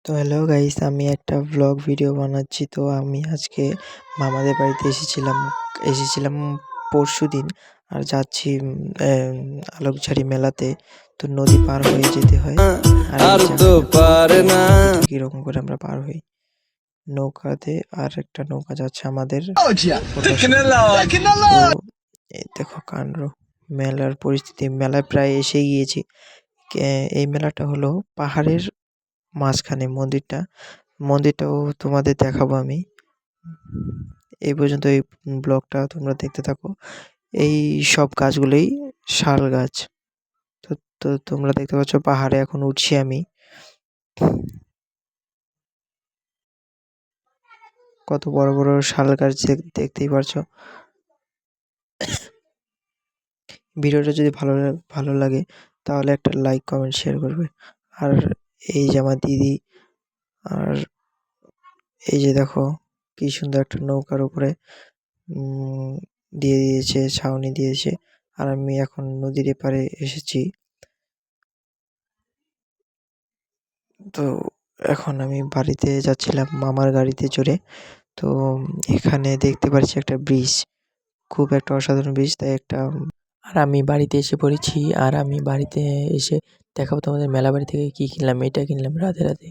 তো hello guys, আমি একটা ব্লগ ভিডিও বানাচ্ছি। তো আমি আজকে মামাদের বাড়িতে এসেছিলাম পরশুদিন, আর যাচ্ছি আলোকঝাড়ি মেলাতে। তো নদী পার হয়ে যেতে হয়, আর এই জায়গাটা কিরকম করে আমরা পার হই নৌকাতে। আর একটা নৌকা যাচ্ছে আমাদের। তো এই দেখো কাণ্ড, মেলার পরিস্থিতি। মেলায় প্রায় এসে গিয়েছি। এই মেলাটা হলো পাহাড়ের মাঝখানে মন্দিরটাও তোমাদের দেখাবো আমি। এই পর্যন্ত এই ব্লগটা তোমরা দেখতে থাকো। এই সব গাছগুলোই শাল গাছ। তো তো তোমরা দেখতে পাচ্ছ পাহাড়ে এখন উঠছি আমি। কত বড় বড় শাল গাছ দেখতেই পারছো। ভিডিওটা যদি ভালো লাগে তাহলে একটা লাইক, কমেন্ট, শেয়ার করবে। আর এই যে আমার দিদি, আর এই যে দেখো কি সুন্দর একটা নৌকার উপরে দিয়ে দিয়েছে, ছাউনি দিয়েছে। আর আমি এখন নদীর এপারে এসেছি। তো এখন আমি বাড়িতে যাচ্ছিলাম মামার গাড়িতে চড়ে। তো এখানে দেখতে পাচ্ছি একটা ব্রিজ, খুব একটা অসাধারণ ব্রিজ। তাই আর আমি বাড়িতে এসে পড়েছি। আর আমি বাড়িতে এসে দেখাবো তোমাদের মেলা বাড়ি থেকে কি কিনলাম। এটা কিনলাম রাধে রাধে।